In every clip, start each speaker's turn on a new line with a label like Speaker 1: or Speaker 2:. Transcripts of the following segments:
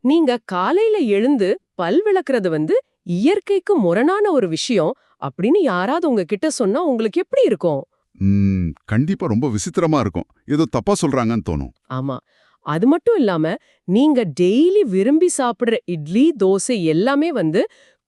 Speaker 1: நீங்க காலையில எழுந்து பல் விளக்குறது இயற்கைக்கு முரணான ஒரு விஷயம் அப்படின்னு யாராவது உங்ககிட்ட சொன்னா உங்களுக்கு எப்படி இருக்கும்?
Speaker 2: கண்டிப்பா ரொம்ப விசித்திரமா இருக்கும். ஏதோ தப்பா சொல்றாங்கன்னு தோணும்.
Speaker 1: ஆமா. அது மட்டும் இல்லாம, நீங்க டெய்லி விரும்பி சாப்பிடுற இட்லி, தோசை எல்லாமே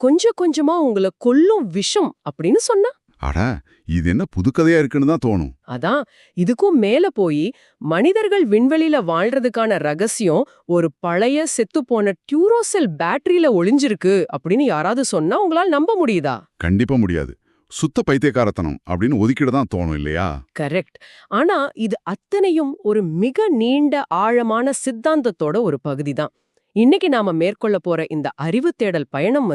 Speaker 1: கொஞ்சம் கொஞ்சமா உங்கள கொல்லும் விஷம் அப்படின்னு சொன்னா?
Speaker 2: அட, இது என்ன புதுக்கதையா இருக்குன்னு தான் தோணும்.
Speaker 1: அதான், இதுக்கும் மேல போயி மனிதர்கள் விண்வெளியில வாழ்றதுக்கான ரகசியம் ஒரு பழைய செத்துப்போன டியூரோசெல் பேட்டரியில ஒளிஞ்சிருக்கு அப்படின்னு யாராவது சொன்னா உங்களால நம்ப முடியுதா?
Speaker 2: கண்டிப்பா முடியாது. சுத்த பைத்தியக்காரத்தனம் அப்படின்னு ஒதுக்கிட தான் தோணும் இல்லையா?
Speaker 1: கரெக்ட். ஆனா இது அத்தனையும் ஒரு மிக நீண்ட ஆழமான சித்தாந்தத்தோட ஒரு பகுதி தான். இன்னைக்கு நாம மேற்கொள்ள போற இந்த அறிவு தேடல் பயணம்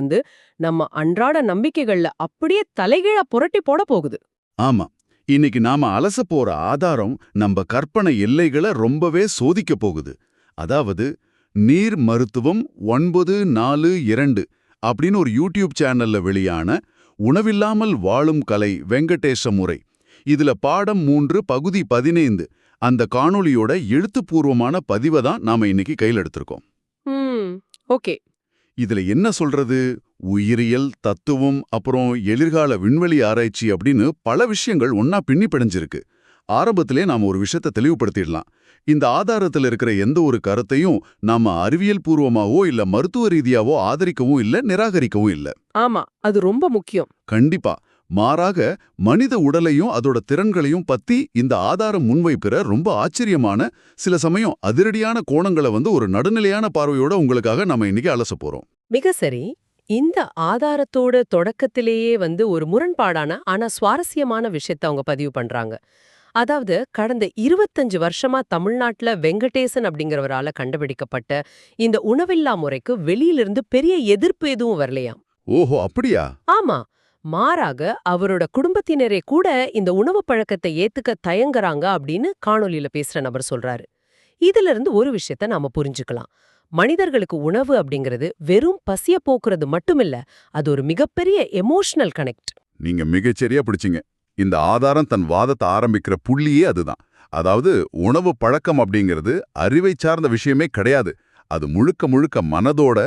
Speaker 1: நம்ம அன்றாட நம்பிக்கைகள்ல அப்படியே தலைகீழா புரட்டி போட போகுது.
Speaker 2: ஆமா. இன்னைக்கு நாம அலச போற ஆதாரம் நம்ம கற்பனை எல்லைகளை ரொம்பவே சோதிக்க போகுது. அதாவது நீர் மருத்துவம் 942 அப்படின்னு ஒரு யூடியூப் சேனல்ல வெளியான உணவில்லாமல் வாழும் கலை வெங்கடேச முறை. இதுல பாடம் 3 பகுதி 15 அந்த காணொளியோட எழுத்துப்பூர்வமான பதிவை தான் நாம இன்னைக்கு கையில் எடுத்திருக்கோம்.
Speaker 1: ம். ஓகே.
Speaker 2: இதுல என்ன சொல்றது? உயிரியல், தத்துவம், அப்புறம் எதிர்கால விண்வெளி ஆராய்ச்சி அப்படின்னு பல விஷயங்கள் ஒன்னா பின்னி பிணைஞ்சிருக்கு. ஆரம்பத்திலே நாம ஒரு விஷயத்தை தெளிவுபடுத்திடலாம். இந்த ஆதாரத்தில் இருக்கிற எந்த ஒரு கருத்தையும் நாம அறிவியல் பூர்வமாவோ இல்ல மருத்துவ ரீதியாவோ ஆதரிக்கவும் இல்ல, நிராகரிக்கவும் இல்ல.
Speaker 1: ஆமா, அது ரொம்ப முக்கியம்.
Speaker 2: கண்டிப்பா. மாறாக மனித உடலையும் அதோட திறன்களையும் பத்தி இந்த ஆதாரம் முன்வைக்கிற ரொம்ப ஆச்சரியமான, சில சமயம் அதிரடியான கோணங்களை ஒரு நடுநிலையான பார்வையோட உங்களுக்காக நம்ம இன்னைக்கு அலச போறோம்.
Speaker 1: மிக சரி. இந்த ஆதாரத்தோட தொடக்கத்திலேயே ஒரு முரண்பாடான ஆனா சுவாரஸ்யமான விஷயத்த அவங்க பதிவு பண்றாங்க. அதாவது கடந்த 25 வருஷமா தமிழ்நாட்டுல வெங்கடேசன் அப்படிங்கிறவரால கண்டுபிடிக்கப்பட்ட இந்த உணவில்லா முறைக்கு வெளியிலிருந்து பெரிய எதிர்ப்பு எதுவும் வரலையாம்.
Speaker 2: ஓஹோ, அப்படியா?
Speaker 1: ஆமா. மாறாக அவரோட குடும்பத்தினரே கூட இந்த உணவு பழக்கத்தை ஏத்துக்க தயங்குறாங்க அப்படின்னு காணொலியில பேசுற நபர் சொல்றாரு. இதுல இருந்து ஒரு விஷயத்த நாம புரிஞ்சுக்கலாம். மனிதர்களுக்கு உணவு அப்படிங்கிறது வெறும் பசிய போக்குறது மட்டுமில்ல, அது ஒரு மிகப்பெரிய எமோஷனல் கனெக்ட்.
Speaker 2: நீங்க மிகச்சரியா பிடிச்சிங்க. இந்த ஆதாரம் தன் வாதத்தை ஆரம்பிக்கிற புள்ளியே அதுதான். அதாவது உணவு பழக்கம் அப்படிங்கிறது அறிவை சார்ந்த விஷயமே கிடையாது. அது முழுக்க முழுக்க மனதோட,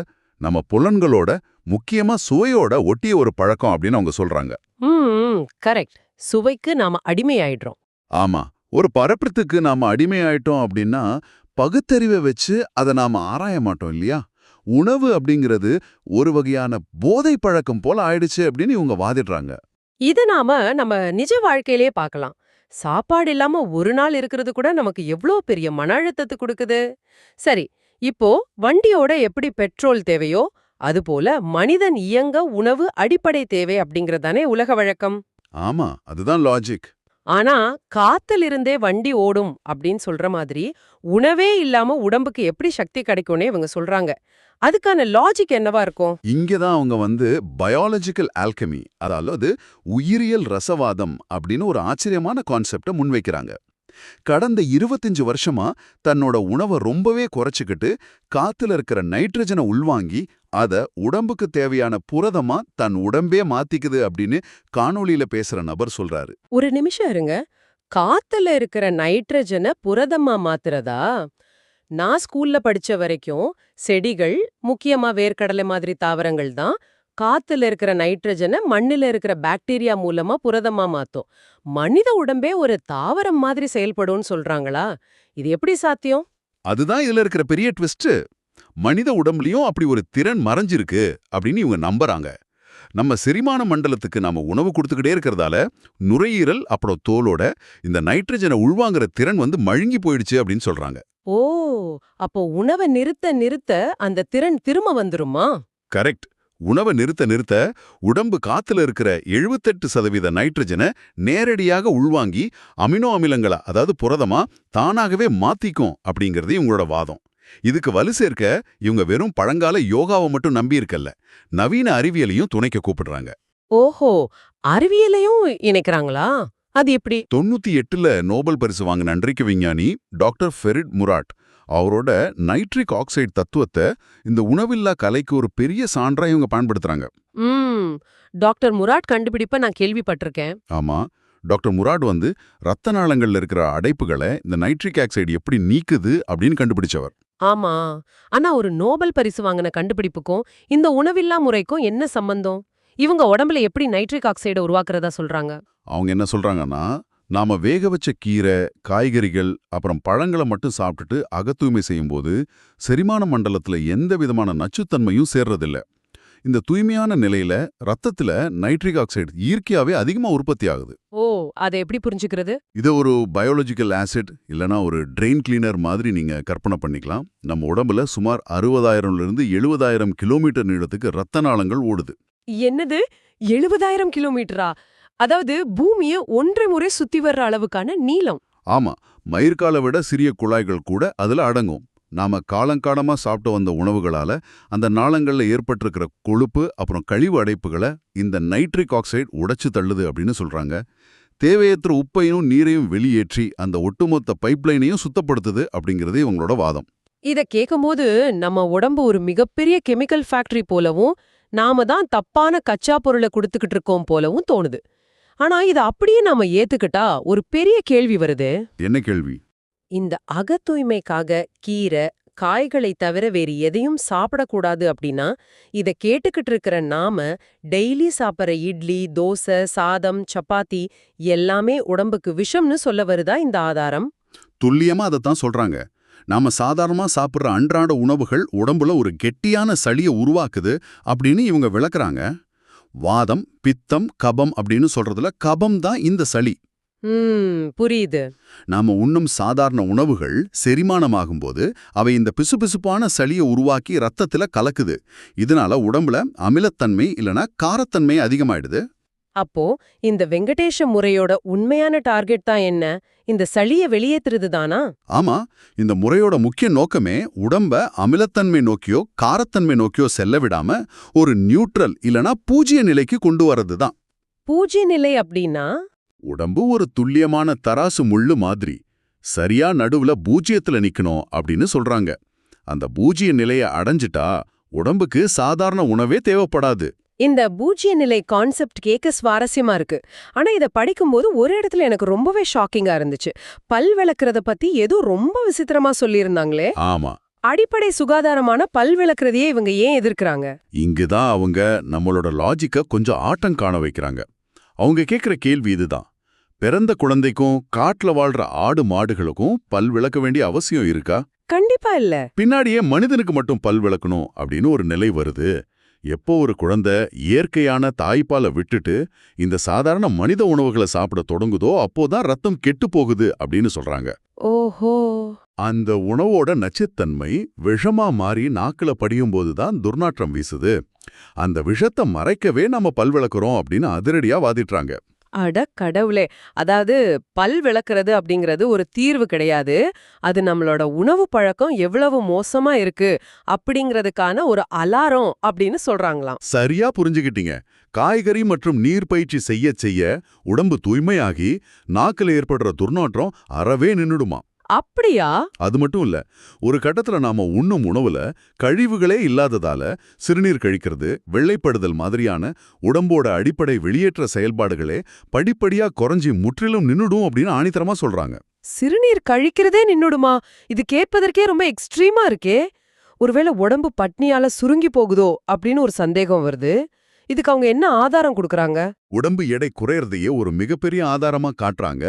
Speaker 2: நம்ம புலன்களோட, முக்கியமா சுவையோட ஒட்டிய ஒரு பழக்கம் அப்படின்னு அவங்க சொல்றாங்க.
Speaker 1: கரெக்ட். சுவைக்கு நாம அடிமையாயிடுறோம்.
Speaker 2: ஆமா. ஒரு பரப்புறத்துக்கு நாம அடிமையாயிட்டோம் அப்படின்னா பகுத்தறிவை வச்சு அதை நாம ஆராய மாட்டோம் இல்லையா? உணவு அப்படிங்கிறது ஒரு வகையான போதை பழக்கம் போல ஆயிடுச்சு அப்படின்னு இவங்க வாதிடுறாங்க.
Speaker 1: இத நாம நம்ம நிஜ வாழ்க்கையிலேயே பார்க்கலாம். சாப்பாடு இல்லாம ஒரு நாள் இருக்கிறது கூட நமக்கு எவ்ளோ பெரிய மன அழுத்தத்தை கொடுக்குது. சரி, இப்போ வண்டியோட எப்படி பெட்ரோல் தேவையோ, அதுபோல மனிதன் இயங்க உணவு அடிப்படை தேவை அப்படிங்கறதானே உலக வழக்கம்.
Speaker 2: ஆமா, அதுதான் லாஜிக்.
Speaker 1: ஆனா காத்துல இருந்தே வண்டி ஓடும் அப்படின்னு சொல்ற மாதிரி உணவே இல்லாம உடம்புக்கு எப்படி சக்தி கிடைக்கும்னே இவங்க சொல்றாங்க. அதுக்கான லாஜிக் என்னவா இருக்கும்?
Speaker 2: இங்கதான் அவங்க பயாலஜிக்கல் ஆல்கெமி, அதாவது உயிரியல் ரசவாதம் அப்படின்னு ஒரு ஆச்சரியமான கான்செப்டை முன்வைக்கிறாங்க. கடந்த 25 வருஷமா தன்னோட உணவை ரொம்பவே குறைச்சுக்கிட்டு காத்துல இருக்கிற நைட்ரஜனை உள்வாங்கி அத உடம்புக்கு தேவையான புரதமா தன் உடம்பே மாத்திக்குது அப்படின்னு காணொளியில பேசுற நபர் சொல்றாரு.
Speaker 1: ஒரு நிமிஷம் இருங்க. காத்துல இருக்கிற நைட்ரஜனை புரதமா மாத்துறதா? நான் ஸ்கூல்ல படிச்ச வரைக்கும் செடிகள், முக்கியமா வேர்க்கடலை மாதிரி தாவரங்கள் தான் காத்துல இருக்கிற நைட்ரஜனை மண்ணுல இருக்கிற பாக்டீரியா மூலமா புரதமா மாத்தும். மனித உடம்பே ஒரு தாவரம் மாதிரி செயல்படும்னு சொல்றாங்களா? இது எப்படி சாத்தியம்?
Speaker 2: அதுதான் இதுல இருக்கிற பெரிய ட்விஸ்ட். மனித உடம்புலயும் அப்படி ஒரு திறன் மறைஞ்சிருக்கு அப்படின்னு இவங்க நம்புறாங்க. நம்ம செரிமான மண்டலத்துக்கு நாம உணவு கொடுத்துக்கிட்டே இருக்கிறதால நுரையீரல் அப்புறம் தோலோட இந்த நைட்ரஜனை உள்வாங்குற திறன் மழுங்கி போயிடுச்சு அப்படின்னு சொல்றாங்க.
Speaker 1: ஓ, அப்போ உணவை நிறுத்த நிறுத்த அந்த திறன் திரும்ப வந்துருமா?
Speaker 2: கரெக்ட். உணவை நிறுத்த நிறுத்த உடம்பு காத்துல இருக்கிற 78% நைட்ரஜனை நேரடியாக உள்வாங்கி அமினோ அமிலங்களா, அதாவது புரதமா தானாகவே மாத்திக்கும் அப்படிங்கிறது இவங்களோட வாதம். இதுக்கு வலு சேர்க்க இவங்க வெறும் பழங்கால யோகாவை மட்டும் நம்பி இருக்கல்ல, நவீன அறிவியலையும் துணைக்க கூப்பிடுறாங்க.
Speaker 1: ஓஹோ, அறிவியலையும் இணைக்கிறாங்களா? அது எப்படி?
Speaker 2: 98ல நோபல் பரிசு வாங்கின அன்றைக்கு விஞ்ஞானி டாக்டர் ஃபெரிட் முராட் அவரோட நைட்ரிக் ஆக்சைடு தத்துவத்தை இந்த உணவில்லா கலைக்கு ஒரு பெரிய சான்றா இவங்க பயன்படுத்துறாங்க.
Speaker 1: டாக்டர் முராட் கண்டுபிடிப்ப நான் கேள்விப்பட்டிருக்கேன்.
Speaker 2: ஆமா, டாக்டர் முராட் ரத்த நாளங்கள்ல இருக்கிற அடைப்புகளை இந்த நைட்ரிக் ஆக்சைடு எப்படி நீக்குது அப்படின்னு கண்டுபிடிச்சவர்.
Speaker 1: ஆமா. ஆனா ஒரு நோபல் பரிசு வாங்கின கண்டுபிடிப்புக்கும் இந்த உணவில்லா முறைக்கும் என்ன சம்பந்தம்? இவங்க உடம்புல எப்படி நைட்ரிக் ஆக்சைடை உருவாக்குறதா சொல்றாங்க?
Speaker 2: அவங்க என்ன சொல்றாங்கன்னா, நாம வேக வச்ச கீரை, காய்கறிகள், அப்புறம் பழங்களை மட்டும் சாப்பிட்டுட்டு அகத்தூய்மை செய்யும்போது செரிமான மண்டலத்துல எந்த விதமான நச்சுத்தன்மையும் சேர்றதில்ல. இந்த தூய்மையான நிலையில ரத்தத்துல நைட்ரிக் ஆக்சைடு இயற்கையாவே அதிகமா உற்பத்தி ஆகுது.
Speaker 1: ஓ, அதை எப்படி புரிஞ்சுக்கிறது?
Speaker 2: இது ஒரு பயாலஜிக்கல் ஆசிட் இல்லனா ஒரு ட்ரெயின் கிளீனர் மாதிரி நீங்க கற்பனை பண்ணிக்கலாம். நம்ம உடம்புல சுமார் 60,000 இருந்து 70,000 கிலோமீட்டர் நீளத்துக்கு ரத்த நாளங்கள் ஓடுது.
Speaker 1: என்னது, 70,000 கிலோமீட்டரா? அதாவது பூமியை ஒன்றை முறை சுத்தி வர்ற அளவுக்கான நீளம்.
Speaker 2: ஆமா, மயிர்காலை விட சிறிய குழாய்கள் கூட அதுல அடங்கும். நாம காலங்காலமா சாப்பிட்டு வந்த உணவுகளால அந்த நாளங்கள்ல ஏற்பட்டிருக்கிற கொழுப்பு அப்புறம் கழிவு அடைப்புகளை இந்த நைட்ரிக் ஆக்சைடு உடைச்சு தள்ளுது அப்படின்னு சொல்றாங்க. தேவையற்ற உப்பையும் நீரையும் வெளியேற்றி அந்த ஒட்டுமொத்த பைப்லைனையும் சுத்தப்படுத்துது அப்படிங்கிறது இவங்களோட வாதம்.
Speaker 1: இத கேட்கும்போது நம்ம உடம்பு ஒரு மிகப்பெரிய கெமிக்கல் ஃபேக்டரி போலவும், நாம தான் தப்பான கச்சா பொருளை கொடுத்துக்கிட்டு இருக்கோம் போலவும் தோணுது. ஆனா இத அப்படியே நாம ஏத்துக்கிட்டா ஒரு பெரிய கேள்வி வருது.
Speaker 2: என்ன கேள்வி?
Speaker 1: இந்த அகத்தூய்மைக்காக கீரை, காய்களை தவிர வேறு எதையும் சாப்பிடக்கூடாது அப்படின்னா, இத கேட்டுக்கிட்டு இருக்கிற நாம டெய்லி சாப்பிட்ற இட்லி, தோசை, சாதம், சப்பாத்தி எல்லாமே உடம்புக்கு விஷம்னு சொல்ல வருதா இந்த ஆதாரம்?
Speaker 2: துல்லியமா அதைத்தான் சொல்றாங்க. நாம சாதாரணமா சாப்பிடுற அன்றாட உணவுகள் உடம்புல ஒரு கெட்டியான சளியை உருவாக்குது அப்படின்னு இவங்க விளக்குறாங்க. வாதம், பித்தம், கபம் அப்படின்னு சொல்றதுல கபம் தான் இந்த சளி.
Speaker 1: புரியுது.
Speaker 2: நாம உண்ணும் சாதாரண உணவுகள் செரிமானமாகும்போது அவை இந்த பிசுபிசுப்பான சளியை உருவாக்கி ரத்தத்துல கலக்குது. இதனால உடம்புல அமிலத்தன்மை இல்லனா காரத்தன்மை அதிகமாயிடுது.
Speaker 1: அப்போ இந்த வெங்கடேஷ முறையோட உண்மையான டார்கெட் தான் என்ன? இந்த சளிய வெளியேத்துறது தானா?
Speaker 2: ஆமா, இந்த முறையோட முக்கிய நோக்கமே உடம்ப அமிலத்தன்மை நோக்கியோ காரத்தன்மை நோக்கியோ செல்ல விடாம ஒரு நியூட்ரல் இல்லனா பூஜ்ய நிலைக்கு கொண்டு வரது தான்.
Speaker 1: பூஜ்ய நிலை அப்படின்னா?
Speaker 2: உடம்பு ஒரு துல்லியமான தராசு முள்ளு மாதிரி சரியா நடுவுல பூஜ்யத்துல நிக்கணும் அப்படின்னு சொல்றாங்க. அந்த பூஜ்ய நிலைய அடைஞ்சிட்டா உடம்புக்கு சாதாரண உணவே தேவைப்படாது.
Speaker 1: இந்த பூஜ்ய நிலை கான்செப்ட் கேட்க சுவாரஸ்யமா இருக்கு. ஆனா இத படிக்கும்போது ஒரு இடத்துல எனக்கு ரொம்பவே ஷாக்கிங்கா இருந்துச்சு. பல் விளக்குறத பத்தி ஏதோ ரொம்ப விசித்திரமா சொல்லியிருந்தாங்களே.
Speaker 2: ஆமா,
Speaker 1: அடிப்படை சுகாதாரமான பல் விளக்குறதையே இவங்க ஏன் எதிர்க்கிறாங்க?
Speaker 2: இங்குதான் அவங்க நம்மளோட லாஜிக்க கொஞ்சம் ஆட்டம் காண வைக்கிறாங்க. அவங்க கேக்குற கேள்வி இதுதான்: பிறந்த குழந்தைக்கும் காட்டுல வாழ்ற ஆடு மாடுகளுக்கும் பல் விளக்க வேண்டிய அவசியம் இருக்கா?
Speaker 1: கண்டிப்பா இல்ல.
Speaker 2: பின்னாடியே மனிதனுக்கு மட்டும் பல் விளக்கணும் அப்படின்னு ஒரு நிலை வருது. எப்போ ஒரு குழந்தை இயற்கையான தாய்ப்பாலை விட்டுட்டு இந்த சாதாரண மனித உணவுகளை சாப்பிட தொடங்குதோ அப்போதான் ரத்தம் கெட்டு போகுது அப்படின்னு சொல்றாங்க.
Speaker 1: ஓஹோ.
Speaker 2: அந்த உணவோட நச்சுத்தன்மை விஷமா மாறி நாக்குல படியும் போதுதான் துர்நாற்றம் வீசுது. அந்த விஷத்தை மறைக்கவே நம்ம பல் விளக்குறோம் அப்படின்னு அதிரடியா வாதிடுறாங்க.
Speaker 1: அட கடவுளே. அதாவது பல் விளக்குறது அப்படிங்கிறது ஒரு தீர்வு கிடையாது. அது நம்மளோட உணவு பழக்கம் எவ்வளவு மோசமா இருக்கு அப்படிங்கிறதுக்கான ஒரு அலாரம் அப்படின்னு சொல்றாங்களாம்.
Speaker 2: சரியா புரிஞ்சுக்கிட்டீங்க. காய்கறி மற்றும் நீர் பயிற்சி செய்ய செய்ய உடம்பு தூய்மையாகி நாக்குல ஏற்படுற துர்நாற்றம் அறவே நின்னுடுமா.
Speaker 1: அப்படியா?
Speaker 2: அது மட்டும் இல்ல, ஒரு கட்டத்துல நாம உண்ணும் உணவுல கழிவுகளே இல்லாததால சிறுநீர் கழிக்கிறது, வெள்ளைப்படுதல் மாதிரியான உடம்போட அடிப்படை வெளியேற்ற செயல்பாடுகளே படிப்படியா குறைஞ்சி முற்றிலும் நின்னுடும் அப்படின்னு ஆணித்தரமா சொல்றாங்க.
Speaker 1: சிறுநீர் கழிக்கிறதே நின்னுடுமா? இது கேட்பதற்கே ரொம்ப எக்ஸ்ட்ரீமா இருக்கே. ஒருவேளை உடம்பு பட்னியால சுருங்கி போகுதோ அப்படின்னு ஒரு சந்தேகம் வருது. இதுக்கு அவங்க என்ன ஆதாரம் கொடுக்கறாங்க?
Speaker 2: உடம்பு எடை குறையறதையே ஒரு மிகப்பெரிய ஆதாரமா காட்டுறாங்க.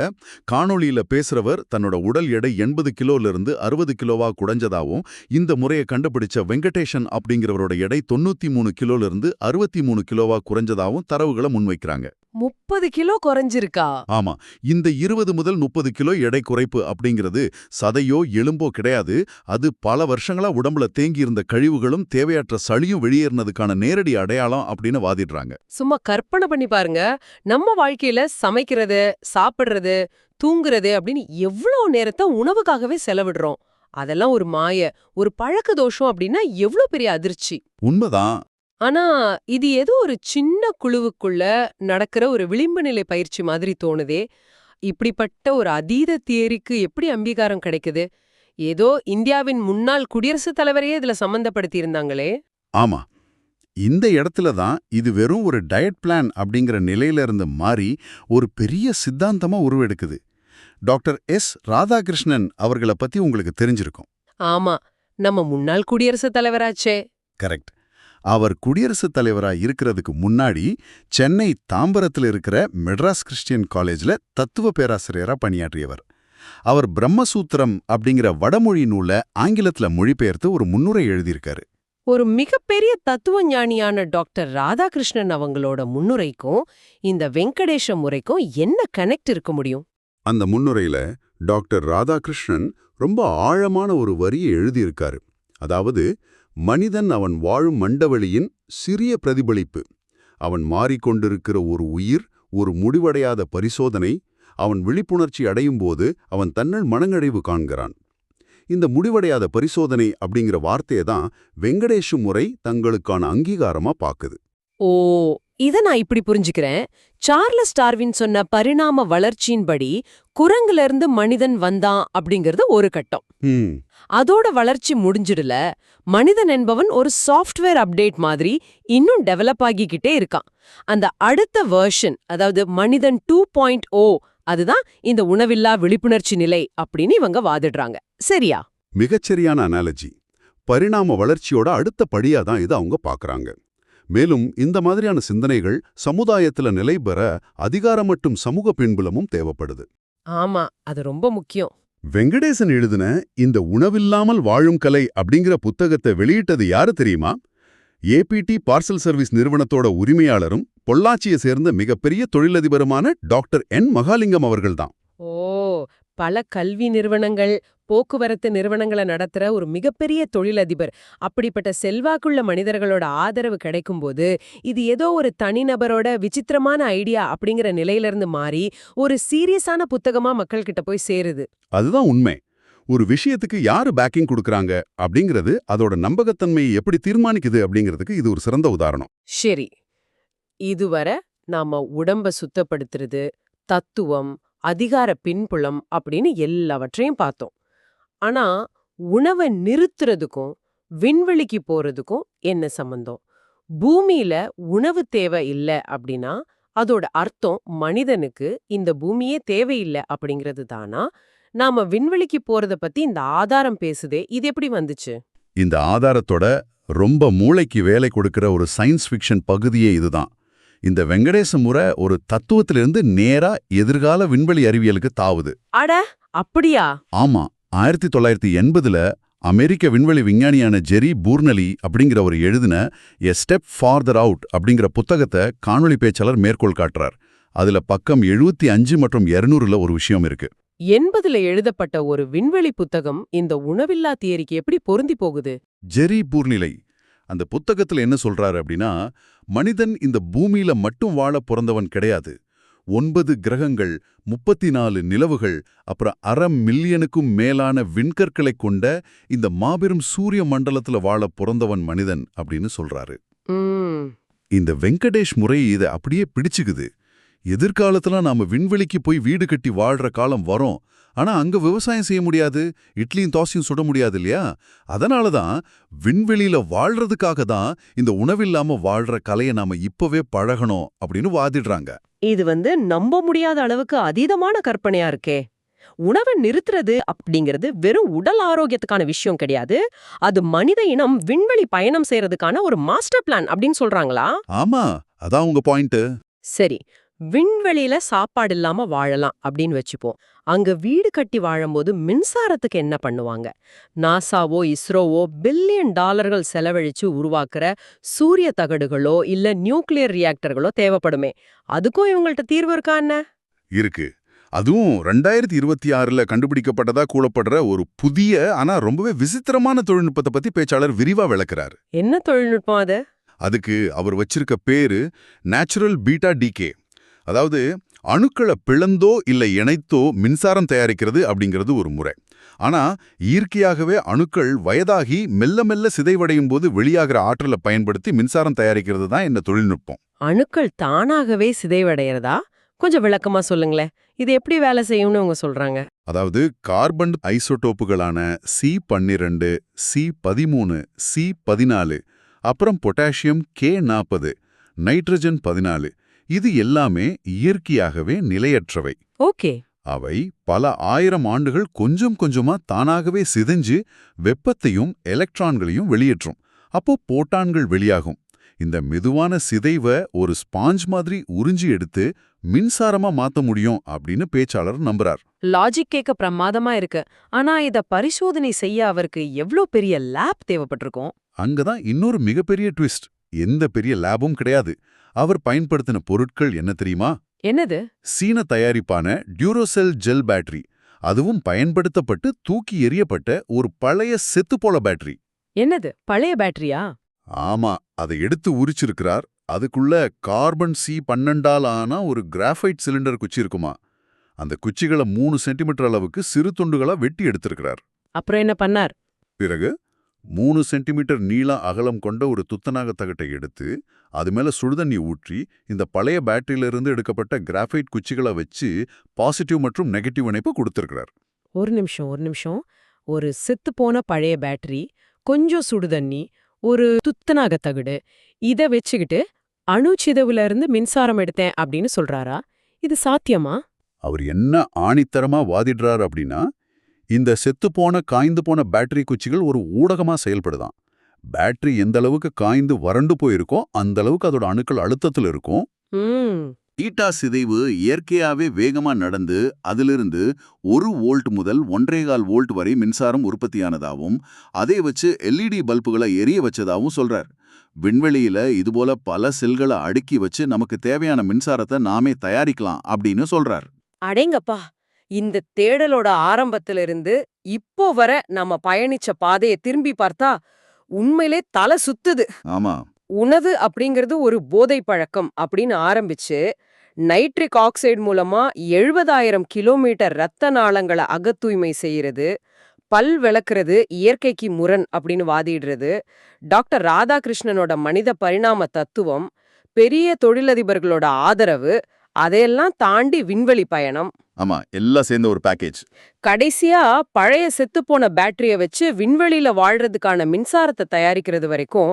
Speaker 2: காணொளியில பேசுறவர் தன்னோட உடல் எடை 80 கிலோல இருந்து 60 கிலோவா குறைஞ்சதாவும், இந்த முறையை கண்டுபிடிச்ச வெங்கடேஷன் அப்படிங்கிறவரோட எடை 93 கிலோல இருந்து 63 கிலோவா குறைஞ்சதாவும் தரவுகளை முன்வைக்கிறாங்க.
Speaker 1: 30 கிலோ குறைஞ்சிருக்கா?
Speaker 2: ஆமா, இந்த 20 முதல் 30 கிலோ எடை குறைப்பு அப்படிங்கிறது சதையோ எலும்போ கிடையாது. அது பல வருஷங்களா உடம்புல தேங்கி இருந்த கழிவுகளும் தேவையற்ற சளியும் வெளியேறினதுக்கான நேரடி அடையாளம் அப்படின்னு வாதிடுறாங்க.
Speaker 1: சும்மா கற்பனை பண்ணி பாருங்க. நம்ம வாழ்க்கையில சமைக்கிறது, சாப்பிடுறது, தூங்குறது அப்படின்னு எவ்வளவு நேரத்தை உணவுக்காகவே செலவிடுறோம். அதெல்லாம் ஒரு மாய, ஒரு பழக்க தோஷம் அப்படின்னா எவ்வளவு பெரிய அதிர்ச்சி.
Speaker 2: உண்மைதான்.
Speaker 1: ஆனா இது ஏதோ ஒரு சின்ன குழுவுக்குள்ள நடக்கிற ஒரு விளிம்பு நிலை பயிற்சி மாதிரி தோணுதே. இப்படிப்பட்ட ஒரு அதீத தியரிக்கு எப்படி அங்கீகாரம் கிடைக்குது? ஏதோ இந்தியாவின் முன்னாள் குடியரசுத் தலைவரையே இதுல சம்பந்தப்படுத்தி இருந்தாங்களே.
Speaker 2: ஆமா, இந்த இடத்துல தான் இது வெறும் ஒரு டயட் பிளான் அப்படிங்கிற நிலையில இருந்து மாறி ஒரு பெரிய சித்தாந்தமா உருவெடுக்குது. டாக்டர் எஸ் ராதாகிருஷ்ணன் அவர்களை பத்தி உங்களுக்கு தெரிஞ்சிருக்கும்.
Speaker 1: ஆமா, நம்ம முன்னாள் குடியரசுத் தலைவராச்சே.
Speaker 2: கரெக்ட். அவர் குடியரசுத் தலைவரா இருக்கிறதுக்கு முன்னாடி சென்னை தாம்பரத்தில் இருக்கிற மெட்ராஸ் கிறிஸ்டியன் காலேஜ்ல தத்துவ பேராசிரியரா பணியாற்றியவர். அவர் பிரம்மசூத்திரம் அப்படிங்கிற வடமொழி நூலை ஆங்கிலத்துல மொழிபெயர்த்து ஒரு முன்னுரை எழுதியிருக்காரு.
Speaker 1: ஒரு மிகப்பெரிய தத்துவ ஞானியான டாக்டர் ராதாகிருஷ்ணன் அவங்களோட முன்னுரைக்கும் இந்த வெங்கடேஷ முறைக்கும் என்ன கனெக்ட் இருக்க முடியும்?
Speaker 2: அந்த முன்னுரையில டாக்டர் ராதாகிருஷ்ணன் ரொம்ப ஆழமான ஒரு வரியை எழுதியிருக்காரு. அதாவது, மனிதன் அவன் வாழும் மண்டவெளியின் சிறிய பிரதிபலிப்பு. அவன் மாறிக்கொண்டிருக்கிற ஒரு உயிர், ஒரு முடிவடையாத பரிசோதனை. அவன் விழிப்புணர்ச்சி அடையும் போது அவன் தன்னல் மனங்கழிவு காண்கிறான். இந்த முடிவடையாத பரிசோதனை அப்படிங்கிற வார்த்தையை தான் வெங்கடேஷ் முறை தங்களுக்கான அங்கீகாரமா பாக்குது.
Speaker 1: ஓ, இத நான் இப்படி புரிஞ்சுக்கிறேன். சார்லஸ் டார்வின் சொன்ன பரிணாம வளர்ச்சியின்படி குரங்குல இருந்து மனிதன் வந்தான் அப்படிங்கிறது ஒரு கட்டம். அதோட வளர்ச்சி முடிஞ்சிடல. மனிதன் என்பவன் ஒரு சாஃப்ட்வேர் அப்டேட் மாதிரி இன்னும் டெவலப் ஆகிக்கிட்டே இருக்கான். அந்த அடுத்த வெர்ஷன், அதாவது மனிதன் 2.0, அதுதான் இந்த உணவில்லா விழிப்புணர்ச்சி நிலை அப்படின்னு இவங்க வாதிடுறாங்க. சரியா?
Speaker 2: மிகச்சரியான அனாலஜி. பரிணாம வளர்ச்சியோட அடுத்த படியா தான் இதை அவங்க பாக்குறாங்க. மேலும் இந்த மாதிரியான சிந்தனைகள் சமுதாயத்துல நிலை பெற அதிகாரம் மற்றும் சமூக பின்புலமும் தேவைப்படுது.
Speaker 1: ஆமா, அது ரொம்ப முக்கியம்.
Speaker 2: வெங்கடேசன் எழுதின இந்த உணவில்லாமல் வாழும் கலை அப்படிங்கிற புத்தகத்தை வெளியிட்டது யாரு தெரியுமா? ஏபிடி பார்சல் சர்வீஸ் நிறுவனத்தோட உரிமையாளரும் பொள்ளாச்சியை சேர்ந்த மிகப்பெரிய தொழிலதிபருமான டாக்டர் என் மகாலிங்கம் அவர்கள்தான்.
Speaker 1: ஓ, பல கல்வி நிறுவனங்கள், போக்குவரத்து நிறுவனங்களை நடத்துற ஒரு மிகப்பெரிய தொழிலதிபர். அப்படிப்பட்ட செல்வாக்குள்ள மனிதர்களோட ஆதரவு கிடைக்கும்போது இது ஏதோ ஒரு தனிநபரோட விசித்திரமான ஐடியா அப்படிங்கிற நிலையிலிருந்து மாறி ஒரு சீரியஸான புத்தகமா மக்கள்கிட்ட போய் சேருது.
Speaker 2: அதுதான் உண்மை. ஒரு விஷயத்துக்கு யாரு பேக்கிங் கொடுக்கறாங்க அப்படிங்கிறது அதோட நம்பகத்தன்மையை எப்படி தீர்மானிக்குது அப்படிங்கிறதுக்கு இது ஒரு சிறந்த உதாரணம்.
Speaker 1: சரி, இதுவரை நாம உடம்ப சுத்தப்படுத்துறது, தத்துவம், அதிகார பின்புலம் அப்படின்னு எல்லாவற்றையும் பார்த்தோம். ஆனா உணவை நிறுத்துறதுக்கும் விண்வெளிக்கு போறதுக்கும் என்ன சம்பந்தம்? பூமியில உணவு தேவை இல்லை அப்படின்னா அதோட அர்த்தம் மனிதனுக்கு இந்த பூமியே தேவையில்லை அப்படிங்கிறது தானா? நாம விண்வெளிக்கு போறத பத்தி இந்த ஆதாரம் பேசுதே, இது எப்படி வந்துச்சு?
Speaker 2: இந்த ஆதாரத்தோட ரொம்ப மூளைக்கு வேலை கொடுக்கிற ஒரு சயின்ஸ் ஃபிக்ஷன் பகுதியே இதுதான். இந்த வெங்கடேச முறை ஒரு தத்துவத்திலிருந்து நேரா எதிர்கால விண்வெளி அறிவியலுக்கு தாவுது.
Speaker 1: அட, அப்படியா?
Speaker 2: ஆமா, 1980ல அமெரிக்க விண்வெளி விஞ்ஞானியான ஜெரி பூர்னலி அப்படிங்கிறவர் எழுதின எ ஸ்டெப் ஃபார்தர் அவுட் அப்படிங்கிற புத்தகத்தை காணொளி பேச்சாளர் மேற்கோள் காட்டுறார். அதுல பக்கம் 75 மற்றும் 200ல ஒரு விஷயம் இருக்கு.
Speaker 1: 80ல எழுதப்பட்ட ஒரு விண்வெளி புத்தகம் இந்த உணவில்லா தியரிக்கு எப்படி பொருந்தி போகுது?
Speaker 2: ஜெரி பூர்னிலை அந்த புத்தகத்துல என்ன சொல்றாரு அப்படின்னா, மனிதன் இந்த பூமியில மட்டும் வாழ பிறந்தவன் கிடையாது. 9 கிரகங்கள், 34 நிலவுகள், அப்புறம் 1/2 மில்லியனுக்கும் மேலான விண்கற்களை கொண்ட இந்த மாபெரும் சூரிய மண்டலத்துல வாழ பிறந்தவன் மனிதன் அப்படின்னு சொல்றாரு. இந்த வெங்கடேஷ் முறை இதை அப்படியே பிடிச்சுக்குது. எதிர்காலத்துல நாம விண்வெளிக்கு போய் வீடு கட்டி வாழ்ற காலம் வரும். ஆனா அங்க விவசாயம் செய்ய முடியாது, இட்லியும் தோசையும் சுட முடியாது இல்லையா? அதனாலதான் விண்வெளியில வாழ்றதுக்காக தான் இந்த உணவில்லாம வாழ்ற கலையை நாம இப்பவே பழகணும் அப்படின்னு வாதிடுறாங்க.
Speaker 1: இது நம்ப முடியாத அளவுக்கு அதீதமான கற்பனையா இருக்கே. உணவை நிறுத்துறது அப்படிங்கிறது வெறும் உடல் ஆரோக்கியத்துக்கான விஷயம் கிடையாது. அது மனித இனம் விண்வெளி பயணம் செய்யறதுக்கான ஒரு மாஸ்டர் பிளான் அப்படின்னு சொல்றாங்களா?
Speaker 2: ஆமா, அதான் உங்க பாயிண்ட்.
Speaker 1: சரி, விண்வெளியில சாப்பாடு இல்லாம வாழலாம் அப்படின்னு வச்சுப்போம். அங்க வீடு கட்டி வாழும்போது மின்சாரத்துக்கு என்ன பண்ணுவாங்க? நாசாவோ இஸ்ரோவோ பில்லியன் டாலர்கள் செலவழிச்சு உருவாக்குற சூரிய தகடுகளோ இல்ல நியூக்ளியர் ரியாக்டர்களோ தேவைப்படுமே. அதுக்கும் இவங்கள்ட்ட தீர்வு இருக்கா என்ன?
Speaker 2: இருக்கு. அதுவும் 2026ல கண்டுபிடிக்கப்பட்டதா கூறப்படுற ஒரு புதிய ஆனா ரொம்பவே விசித்திரமான தொழில்நுட்பத்தை பத்தி பேச்சாளர் விரிவா விளக்குறாரு.
Speaker 1: என்ன தொழில்நுட்பம் அது?
Speaker 2: அதுக்கு அவர் வச்சிருக்க பேரு நேச்சுரல் பீட்டா டிகே. அதாவது அணுக்களை பிளந்தோ இல்ல இணைத்தோ மின்சாரம் தயாரிக்கிறது அப்படிங்கிறது ஒரு முறை. ஆனா இயற்கையாகவே அணுக்கள் வயதாகி மெல்ல மெல்ல சிதைவடையும் போது வெளியாகிற ஆற்றலை பயன்படுத்தி மின்சாரம் தயாரிக்கிறது தான் இந்த தொழில்நுட்பம்.
Speaker 1: அணுக்கள் தானாகவே சிதைவடைகிறதா? கொஞ்சம் விளக்கமா சொல்லுங்களேன். இது எப்படி வேலை செய்யும்னு அவங்க சொல்றாங்க?
Speaker 2: அதாவது கார்பன் ஐசோடோப்புகளான C12, C13, C14 அப்புறம் பொட்டாசியம் K40, நைட்ரஜன் 14. இது எல்லாமே இயற்கையாகவே நிலையற்றவை.
Speaker 1: ஓகே.
Speaker 2: அவை பல ஆயிரம் ஆண்டுகள் கொஞ்சம் கொஞ்சமா தானாகவே சிதைஞ்சு வெப்பத்தையும் எலக்ட்ரான்களையும் வெளியேற்றும். அப்போ போட்டான்கள் வெளியாகும். இந்த மெதுவான சிதைவ ஒரு ஸ்பாஞ்ச் மாதிரி உறிஞ்சி எடுத்து மின்சாரமா மாத்த முடியும் அப்படின்னு பேச்சாளர் நம்புறார்.
Speaker 1: லாஜிக் கேட்க பிரமாதமா இருக்கு. ஆனா இத பரிசோதனை செய்ய அவருக்கு எவ்ளோ பெரிய லேப் தேவைப்பட்டிருக்கும்?
Speaker 2: அங்கதான் இன்னொரு மிகப்பெரிய ட்விஸ்ட். எந்த பெரிய லேபும் கிடையாது. அவர் பயன்படுத்தின பொருட்கள் என்ன தெரியுமா?
Speaker 1: என்னது?
Speaker 2: சீன தயாரிப்பான டியூரோசெல் ஜெல் பேட்டரி. அதுவும் பயன்படுத்தப்பட்டு தூக்கி எறியப்பட்ட ஒரு பழைய செத்துப்போல பேட்டரி.
Speaker 1: என்னது, பழைய பேட்டரியா?
Speaker 2: ஆமா, அதை எடுத்து உரிச்சிருக்கிறார். அதுக்குள்ள கார்பன் C12 ஆன ஒரு கிராஃபைட் சிலிண்டர் குச்சி இருக்குமா. அந்த குச்சிகளை 3 சென்டிமீட்டர் அளவுக்கு சிறு துண்டுகளா வெட்டி எடுத்திருக்கிறார்.
Speaker 1: அப்புறம் என்ன பண்ணார்?
Speaker 2: பிறகு 3 சென்டிமீட்டர் நீள அகலம் கொண்ட ஒரு துத்தநாக தகட்டை எடுத்து அது மேல சுடுதண்ணி ஊற்றி இந்த பழைய பேட்டரியிலிருந்து எடுக்கப்பட்ட கிராஃபைட் குச்சிகளை வச்சு பாசிட்டிவ் மற்றும் நெகட்டிவ் இணைப்பு கொடுத்திருக்கிறார்.
Speaker 1: ஒரு நிமிஷம். ஒரு செத்துப்போன பழைய பேட்டரி, கொஞ்சம் சுடுதண்ணி, ஒரு துத்தநாக தகடு, இத வச்சுக்கிட்டு அணுச்சிதவுல இருந்து மின்சாரம் எடுத்தேன் அப்படின்னு சொல்றாரா? இது சாத்தியமா?
Speaker 2: அவர் என்ன ஆணித்தரமா வாதிடுறார் அப்படின்னா, இந்த செத்துப்போன காய்ந்து போன பேட்டரி குச்சிகள் ஒரு ஊடகமா செயல்படுதாம். பேட்டரி எந்த அளவுக்கு காய்ந்து வறண்டு போயிருக்கோ அந்த அளவுக்கு அதோட அணுக்கள் அழுத்தத்தில் இருக்கும். ஈட்டா சிதைவு இயற்கையாவே வேகமா நடந்து அதிலிருந்து 1 வோல்ட் முதல் 1.25 வோல்ட் வரை மின்சாரம் உற்பத்தியானதாகவும் அதை வச்சு LED பல்புகளை எரிய வச்சதாகவும் சொல்றார். விண்வெளியில இதுபோல பல செல்களை அடுக்கி வச்சு நமக்கு தேவையான மின்சாரத்தை நாமே தயாரிக்கலாம் அப்படின்னு சொல்றார்.
Speaker 1: அடேங்கப்பா! இந்த தேடலோட ஆரம்பத்திலிருந்து இப்போ வர நம்ம பயணிச்ச பாதையை திரும்பி பார்த்தா உண்மையிலே தலை சுத்துது.
Speaker 2: ஆமா,
Speaker 1: உணவு அப்படிங்கிறது ஒரு போதை பழக்கம் அப்படின்னு ஆரம்பிச்சு நைட்ரிக் ஆக்சைடு மூலமா 70,000 கிலோமீட்டர் ரத்த நாளங்களை அகத்தூய்மை செய்யறது, பல் விளக்குறது இயற்கைக்கு முரண் அப்படின்னு வாதிடுறது, டாக்டர் ராதாகிருஷ்ணனோட மனித பரிணாம தத்துவம், பெரிய தொழிலதிபர்களோட ஆதரவு, அதையெல்லாம் தாண்டி விண்வெளி பயணம்.
Speaker 2: ஆமா, எல்லாம் சேர்ந்த ஒரு பேக்கேஜ்.
Speaker 1: கடைசியா பழைய செத்துப்போன பேட்டரிய வச்சு விண்வெளியில வாழ்றதுக்கான மின்சாரத்தை தயாரிக்கிறது வரைக்கும்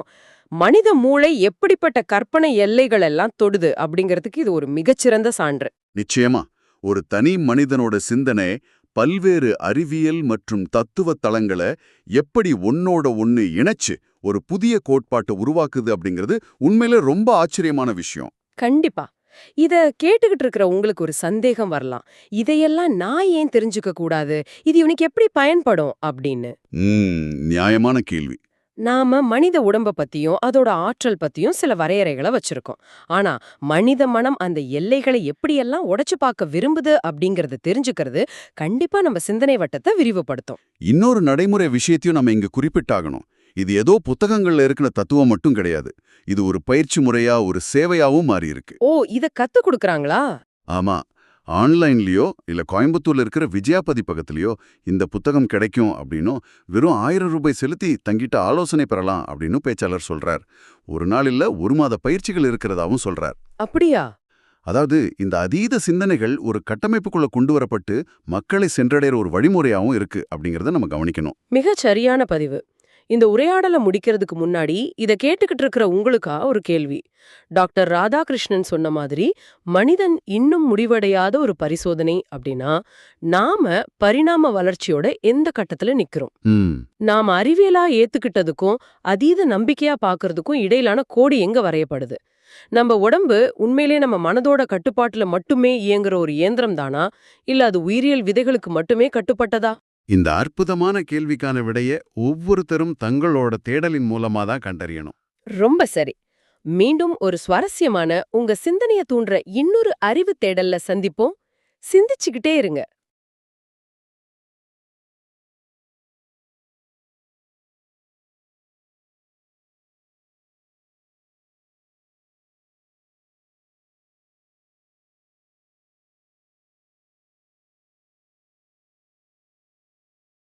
Speaker 1: மனித மூளை எப்படிப்பட்ட கற்பனை எல்லைகள் எல்லாம் தொடுது அப்படிங்கிறதுக்கு இது ஒரு மிகச்சிறந்த சான்று.
Speaker 2: நிச்சயமா, ஒரு தனி மனிதனோட சிந்தனை பல்வேறு அறிவியல் மற்றும் தத்துவ தளங்களை எப்படி ஒன்னோட ஒன்னு இணைச்சு ஒரு புதிய கோட்பாட்டை உருவாக்குது அப்படிங்கிறது உண்மையில ரொம்ப ஆச்சரியமான விஷயம்.
Speaker 1: கண்டிப்பா. இத கேட்டுக்கிட்டு இருக்கிற உங்களுக்கு ஒரு சந்தேகம் வரலாம். இதையெல்லாம் நான் ஏன் தெரிஞ்சுக்க கூடாது? இது இவனுக்கு எப்படி பயன்படும் அப்படின்னு.
Speaker 2: நியாயமான கேள்வி.
Speaker 1: நாம மனித உடம்ப பத்தியும் அதோட ஆற்றல் பத்தியும் சில வரையறைகளை வச்சிருக்கோம். ஆனா மனித மனம் அந்த எல்லைகளை எப்படியெல்லாம் உடைச்சு பார்க்க விரும்புது அப்படிங்கறத தெரிஞ்சுக்கிறது கண்டிப்பா நம்ம சிந்தனை வட்டத்தை விரிவுபடுத்தும்.
Speaker 2: இன்னொரு நடைமுறை விஷயத்தையும் நம்ம இங்க குறிப்பிட்டாகணும். இது ஏதோ புத்தகங்கள்ல இருக்கிற தத்துவம் மட்டும் கிடையாது. இது ஒரு பயிற்சி முறையா, ஒரு சேவையாவும் மாறி இருக்கு.
Speaker 1: ஓ, இத கத்து கொடுக்கறாங்களா?
Speaker 2: ஆமா, ஆன்லைன்லயோ இல்ல கோயம்புத்தூர்ல இருக்கிற விஜயா பதிப்பகத்திலயோ இந்த புத்தகம் கிடைக்கும் அப்படின்னும் வெறும் 1000 ரூபாய் செலுத்தி தங்கிட்ட ஆலோசனை பெறலாம் அப்படின்னு பேச்சாளர் சொல்றார். ஒரு நாள் இல்ல 1 மாத பயிற்சிகள் இருக்கிறதாவும் சொல்றார்.
Speaker 1: அப்படியா?
Speaker 2: அதாவது இந்த அதீத சிந்தனைகள் ஒரு கட்டமைப்புக்குள்ள கொண்டு வரப்பட்டு மக்களை சென்றடைற ஒரு வழிமுறையாவும் இருக்கு அப்படிங்கறத நம்ம கவனிக்கணும்.
Speaker 1: மிகச் சரியான பதிவு. இந்த உரையாடலை முடிக்கிறதுக்கு முன்னாடி இத கேட்டுக்கிட்டு இருக்கிற உங்களுக்கா ஒரு கேள்வி. டாக்டர் ராதாகிருஷ்ணன் சொன்ன மாதிரி மனிதன் இன்னும் முடிவடையாத ஒரு பரிசோதனை அப்படின்னா நாம பரிணாம வளர்ச்சியோட எந்த கட்டத்துல நிக்கிறோம்? நாம அறிவியலா ஏத்துக்கிட்டதுக்கும் அதீத நம்பிக்கையா பாக்குறதுக்கும் இடையிலான கோடு எங்க வரையப்படுது? நம்ம உடம்பு உண்மையிலே நம்ம மனதோட கட்டுப்பாட்டுல மட்டுமே இயங்குற ஒரு இயந்திரம் தானா, இல்ல அது உயிரியல் விதைகளுக்கு மட்டுமே கட்டுப்பட்டதா?
Speaker 2: இந்த அற்புதமான கேள்விக்கான விடைய ஒவ்வொருத்தரும் தங்களோட தேடலின் மூலமா தான் கண்டறியணும்.
Speaker 1: ரொம்ப சரி. மீண்டும் ஒரு சுவாரஸ்யமான உங்க சிந்தனைய தூண்டுற இன்னொரு அறிவு தேடல்ல சந்திப்போம். சிந்திச்சுக்கிட்டே இருங்க.